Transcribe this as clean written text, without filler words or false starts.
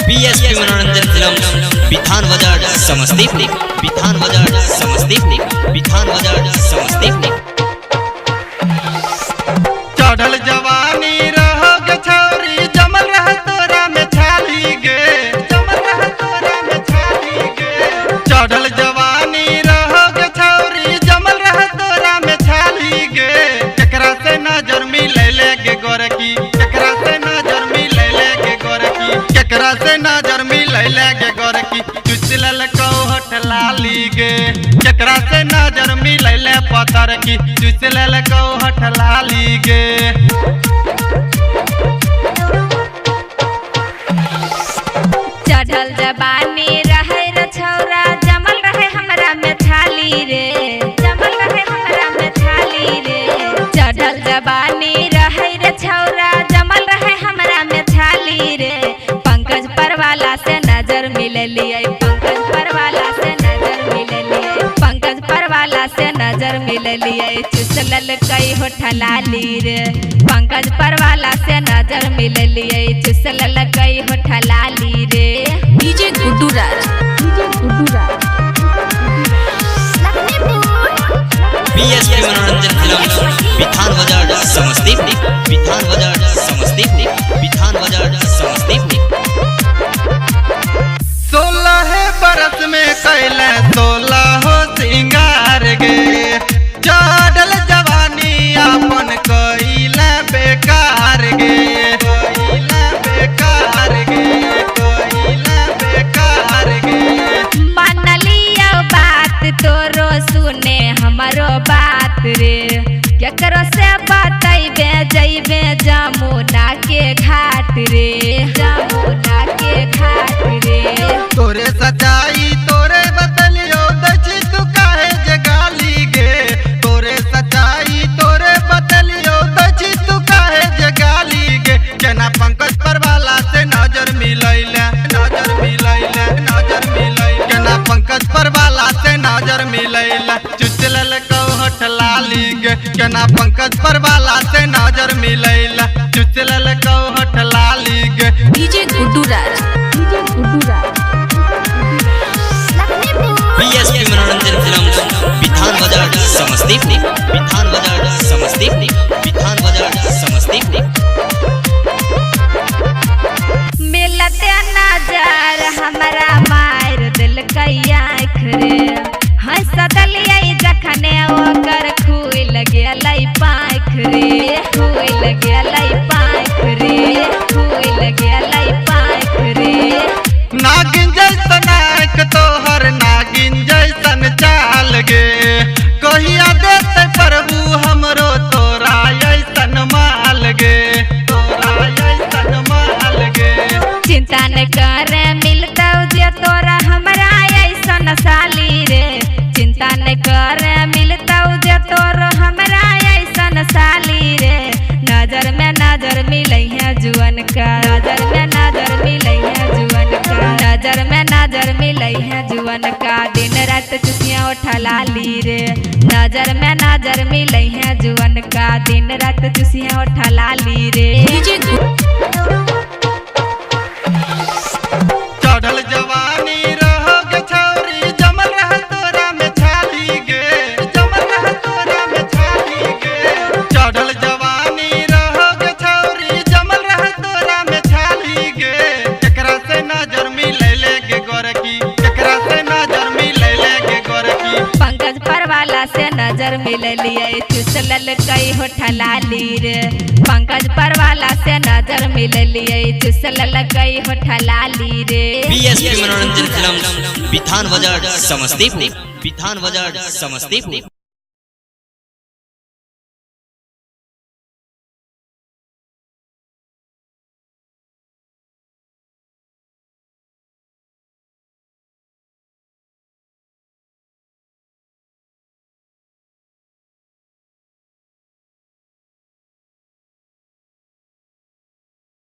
BSP मनोरंजन film Bithan बाजार समस्तीपुर, बिथान बाजार समस्तीपुर, बिथान बाजार समस्तीपुर। चढ़ल जवानी रहोगे छौरी, जमल रह तोरा में छाली गे, जमल रह तोरा में छाली गे। चढ़ल जवानी रहोगे छौरी, जमल रह तोरा में छाली गे। केकरा से नजर मिलैले गे गोरकी, केकरा से नजर मिलैले गे गोरकी, केकरा से नजर मिलैले गे गोरकी। चुचलल को होठ लाली गे, केकरा से नजर मिलैले पतर की। चुचलल को होठ लाली गे। चढ़ल जवानी रहे रे छौरा, जमल रहे हमरा में छाली रे, जमल रहे हमरा में छाली रे। चढ़ल जवानी रहे रे छौरा, जमल रहे हमरा में छाली रे। पंकज परवाला से नजर मिललिए, पंकज परवाला से नजर मिललिए, पंकज परवाला से नजर मिललिए। चुसलल कई होठ लाली रे, पंकज परवाला से नजर मिललिए। चुसलल कई होठ लाली रे। डीजे गुड्डू राज, डीजे गुड्डू राज। बीएसपी मनोरंजन फिल्म बिथान बाजार समस्तीपुर, बिथान बाजार समस्तीपुर, बिथान बाजार समस्तीपुर। 16 बरस में कैले 16 हो सिंगार गे। चढ़ल जवानी अपन कैले बेकार गे, कैले बेकार गे, कैले बेकार गे। मान लिया बात तोरो, सुने हमरो बात रे। केकरो से बतैबे जैबे जमुना के घाट रे, जमुना के घाट रे। तोरे सच्चाई तोरे बतलियो दछि तू काहे जगाली गे। तोरे सच्चाई तोरे बतलियो दछि तू काहे जगाली गे। केना पंकज परवाला से नजर मिलैले, नजर मिलैले, नजर मिलैले। केना पंकज परवाला से नजर मिलैले। चुचलल को होठ लाली गे, केना पंकज परवाला से नजर मिलैले। चुचलल को होठ लाली गे। डीजे गुड्डू राज, डीजे गुड्डू राज। बीएसपी मनोरंजन फिल्म बिथान बाजार समस्तीपुर, बिथान बाजार समस्तीपुर, बिथान बाजार समस्तीपुर। मिलते नजर हमरा मार दिल कैया रे। हंस दलियै जखने ओकर खुल गेलै पाँख रे, खुल गेलै पाँख रे, खुल गेलै पाँख रे। नागिन जैसन आँख तोहर, नागिन जैसन चाल गे। कहिया देते प्रभु हमरो तोरा ऐसन माल गे, तोरा ऐसन माल गे। चिंता न कर मिलतौ जे तोरा हमरा ऐसन साली रे। चिंता न कर मिलतौ जे तोरो हमरा ऐसन साली रे। नजर में नजर मिलै है जुअन का, नजर में नजर मिलै है जुअन का, नजर में नजर मिलै है जुअन का। दिन रात चुसियाँ उठा लाली रे, नजर में नजर मिलै है जुअन का। दिन रात चुसियाँ उठा लाली रे। चढ़ल जवानी रहोगे छौरी, जमल रह तोरा में छाली गे, जमल रह तोरा में छाली गे। चढ़ल जवानी रहोगे छौरी, जमल रह तोरा में छाली गे। केकरा से नजर मिलैले गे गोरकी, केकरा से नजर मिलैले गे गोरकी। पंकज परवाला से नजर मिललिए। चुसलल कई होठ लाली रे, पंकज परवाला से नजर मिललिए। चुसलल कई होठ लाली रे। बीएसपी मनोरंजन फिल्म बिथान बाजार समस्तीपुर, बिथान बाजार समस्तीपुर।